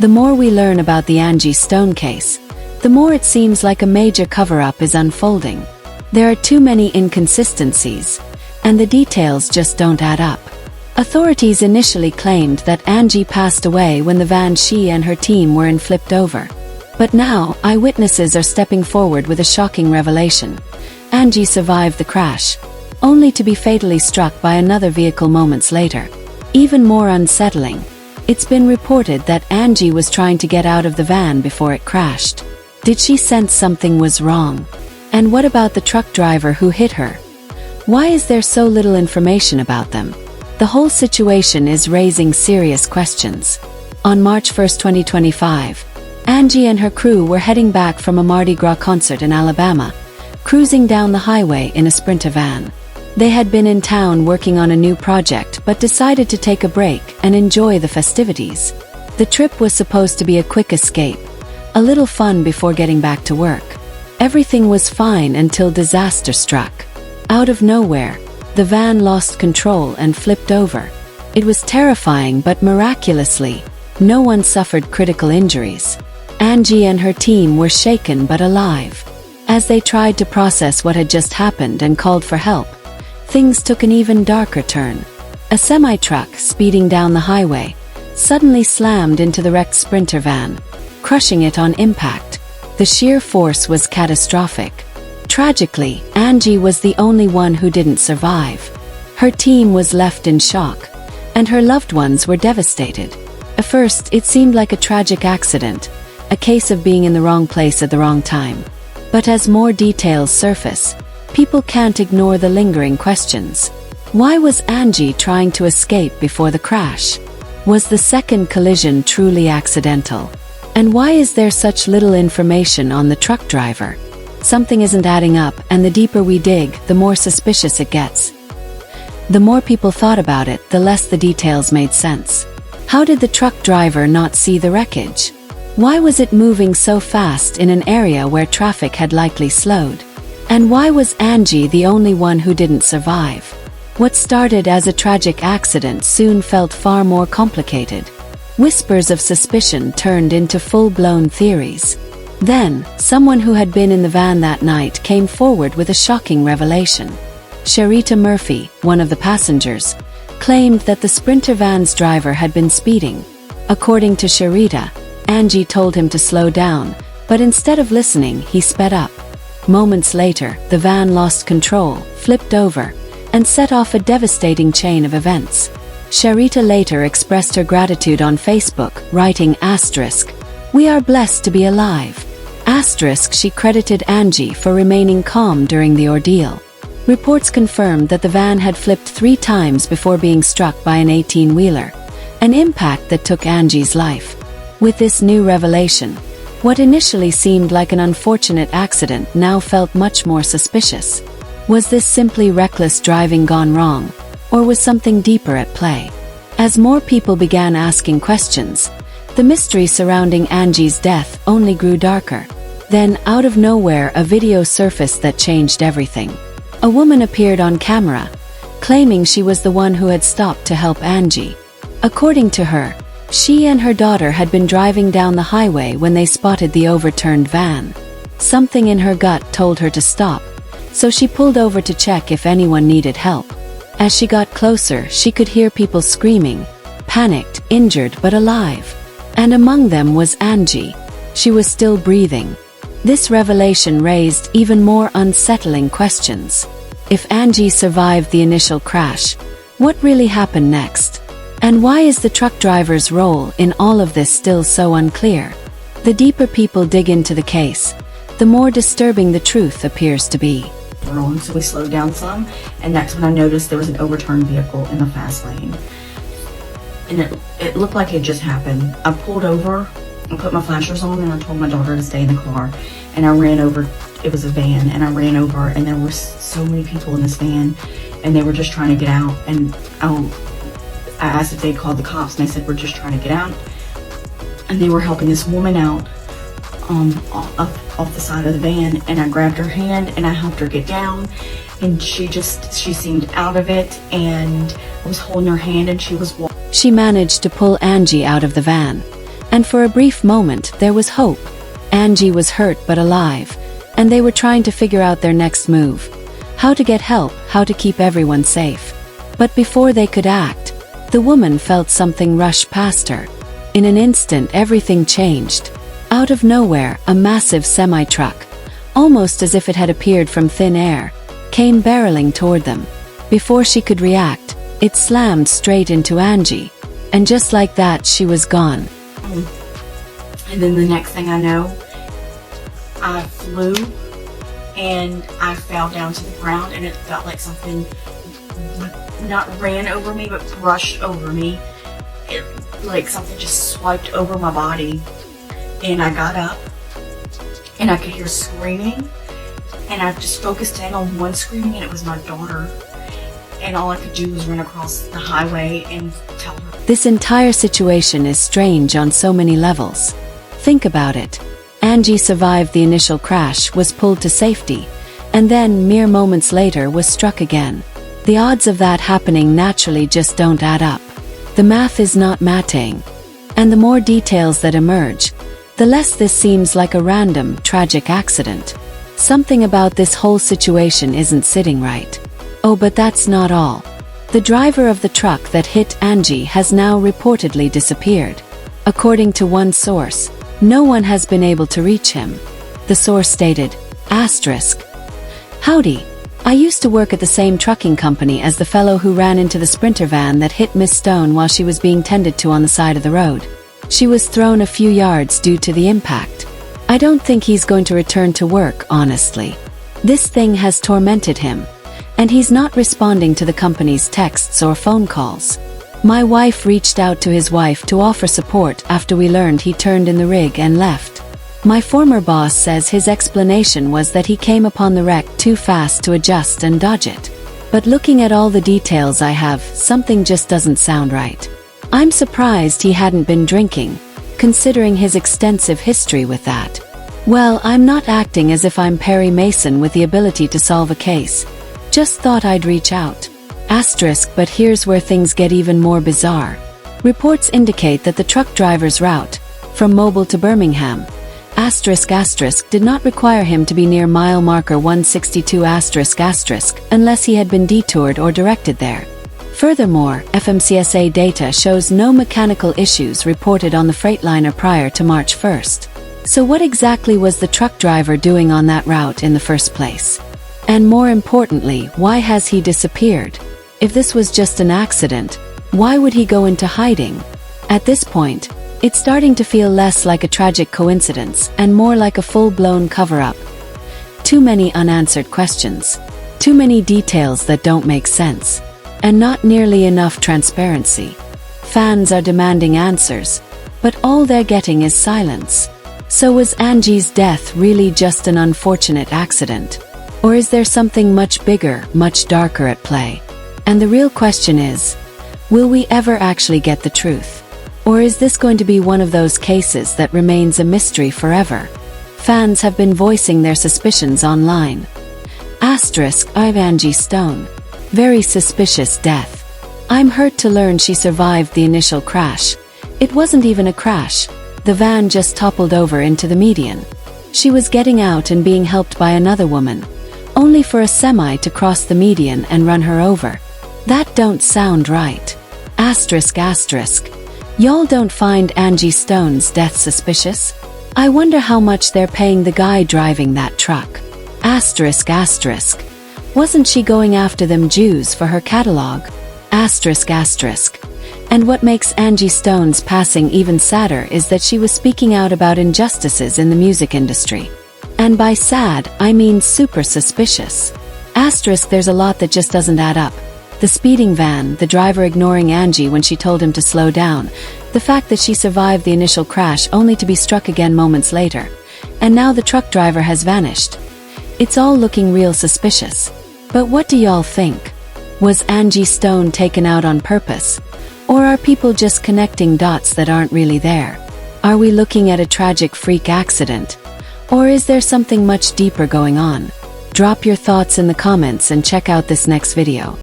The more we learn about the Angie Stone case, the more it seems like a major cover-up is unfolding. There are too many inconsistencies, and the details just don't add up. Authorities initially claimed that Angie passed away when the van she and her team were in flipped over. But now, eyewitnesses are stepping forward with a shocking revelation. Angie survived the crash, only to be fatally struck by another vehicle moments later. Even more unsettling, it's been reported that Angie was trying to get out of the van before it crashed. Did she sense something was wrong? And what about the truck driver who hit her? Why is there so little information about them? The whole situation is raising serious questions. On March 1, 2025, Angie and her crew were heading back from a Mardi Gras concert in Alabama, cruising down the highway in a Sprinter van. They had been in town working on a new project but decided to take a break and enjoy the festivities. The trip was supposed to be a quick escape, a little fun before getting back to work. Everything was fine until disaster struck. Out of nowhere, the van lost control and flipped over. It was terrifying, but miraculously, no one suffered critical injuries. Angie and her team were shaken but alive. As they tried to process what had just happened and called for help, things took an even darker turn. A semi-truck speeding down the highway suddenly slammed into the wrecked Sprinter van, crushing it on impact. The sheer force was catastrophic. Tragically, Angie was the only one who didn't survive. Her team was left in shock, and her loved ones were devastated. At first, it seemed like a tragic accident, a case of being in the wrong place at the wrong time. But as more details surface, people can't ignore the lingering questions. Why was Angie trying to escape before the crash? Was the second collision truly accidental? And why is there such little information on the truck driver? Something isn't adding up, and the deeper we dig, the more suspicious it gets. The more people thought about it, the less the details made sense. How did the truck driver not see the wreckage? Why was it moving so fast in an area where traffic had likely slowed? And why was Angie the only one who didn't survive? What started as a tragic accident soon felt far more complicated. Whispers of suspicion turned into full-blown theories. Then, someone who had been in the van that night came forward with a shocking revelation. Sharita Murphy, one of the passengers, claimed that the Sprinter van's driver had been speeding. According to Sharita, Angie told him to slow down, but instead of listening, he sped up. Moments later, the van lost control, flipped over, and set off a devastating chain of events. Sharita later expressed her gratitude on Facebook, writing asterisk, "We are blessed to be alive." Asterisk, she credited Angie for remaining calm during the ordeal. Reports confirmed that the van had flipped 3 times before being struck by an 18-wheeler, an impact that took Angie's life. With this new revelation, what initially seemed like an unfortunate accident now felt much more suspicious. Was this simply reckless driving gone wrong, or was something deeper at play? As more people began asking questions, the mystery surrounding Angie's death only grew darker. Then, out of nowhere, a video surfaced that changed everything. A woman appeared on camera, claiming she was the one who had stopped to help Angie. According to her, she and her daughter had been driving down the highway when they spotted the overturned van. Something in her gut told her to stop, so she pulled over to check if anyone needed help. As she got closer, she could hear people screaming, panicked, injured but alive. And among them was Angie. She was still breathing. This revelation raised even more unsettling questions. If Angie survived the initial crash, what really happened next? And why is the truck driver's role in all of this still so unclear? The deeper people dig into the case, the more disturbing the truth appears to be. So we slowed down some, and that's when I noticed there was an overturned vehicle in the fast lane. And it looked like it just happened. I pulled over, I put my flashers on, and I told my daughter to stay in the car. And I ran over, it was a van, and I ran over, and there were so many people in this van, and they were just trying to get out. And I asked if they'd called the cops, and they said, "We're just trying to get out." And they were helping this woman out off the side of the van, and I grabbed her hand and I helped her get down, and she seemed out of it, and I was holding her hand and she was walking. She managed to pull Angie out of the van, And for a brief moment, there was hope. Angie was hurt but alive, and they were trying to figure out their next move. How to get help, how to keep everyone safe. But before they could act, the woman felt something rush past her. In an instant, everything changed. Out of nowhere, a massive semi-truck, almost as if it had appeared from thin air, came barreling toward them. Before she could react, it slammed straight into Angie, and just like that, she was gone. And then the next thing I know, I flew and I fell down to the ground, and it felt like something not ran over me but brushed over me. It like something just swiped over my body, and I got up and I could hear screaming, and I just focused in on one screaming, and it was my daughter, and all I could do was run across the highway and tell her. This entire situation is strange on so many levels. Think about it. Angie survived the initial crash, was pulled to safety, and then, mere moments later, was struck again. The odds of that happening naturally just don't add up. The math is not matching. And the more details that emerge, the less this seems like a random, tragic accident. Something about this whole situation isn't sitting right. Oh, but that's not all. The driver of the truck that hit Angie has now reportedly disappeared. According to one source, no one has been able to reach him. The source stated, *, "Howdy. I used to work at the same trucking company as the fellow who ran into the Sprinter van that hit Miss Stone while she was being tended to on the side of the road. She was thrown a few yards due to the impact. I don't think he's going to return to work, honestly. This thing has tormented him, and he's not responding to the company's texts or phone calls. My wife reached out to his wife to offer support after we learned he turned in the rig and left. My former boss says his explanation was that he came upon the wreck too fast to adjust and dodge it. But looking at all the details I have, something just doesn't sound right. I'm surprised he hadn't been drinking, considering his extensive history with that. Well, I'm not acting as if I'm Perry Mason with the ability to solve a case. Just thought I'd reach out. But here's where things get even more bizarre. Reports indicate that the truck driver's route, from Mobile to Birmingham, did not require him to be near mile marker 162 unless he had been detoured or directed there. Furthermore, FMCSA data shows no mechanical issues reported on the Freightliner prior to March 1st. So what exactly was the truck driver doing on that route in the first place? And more importantly, why has he disappeared? If this was just an accident, why would he go into hiding? At this point, it's starting to feel less like a tragic coincidence and more like a full-blown cover-up. Too many unanswered questions. Too many details that don't make sense. And not nearly enough transparency. Fans are demanding answers, but all they're getting is silence. So was Angie's death really just an unfortunate accident? Or is there something much bigger, much darker at play? And the real question is, will we ever actually get the truth? Or is this going to be one of those cases that remains a mystery forever? Fans have been voicing their suspicions online. Angie Stone. Very suspicious death. I'm hurt to learn she survived the initial crash. It wasn't even a crash. The van just toppled over into the median. She was getting out and being helped by another woman, only for a semi to cross the median and run her over. That don't sound right. Y'all don't find Angie Stone's death suspicious? I wonder how much they're paying the guy driving that truck. Wasn't she going after them Jews for her catalog? And what makes Angie Stone's passing even sadder is that she was speaking out about injustices in the music industry. And by sad, I mean super suspicious. There's a lot that just doesn't add up. The speeding van, the driver ignoring Angie when she told him to slow down, the fact that she survived the initial crash only to be struck again moments later, and now the truck driver has vanished. It's all looking real suspicious. But what do y'all think? Was Angie Stone taken out on purpose? Or are people just connecting dots that aren't really there? Are we looking at a tragic freak accident? Or is there something much deeper going on? Drop your thoughts in the comments and check out this next video.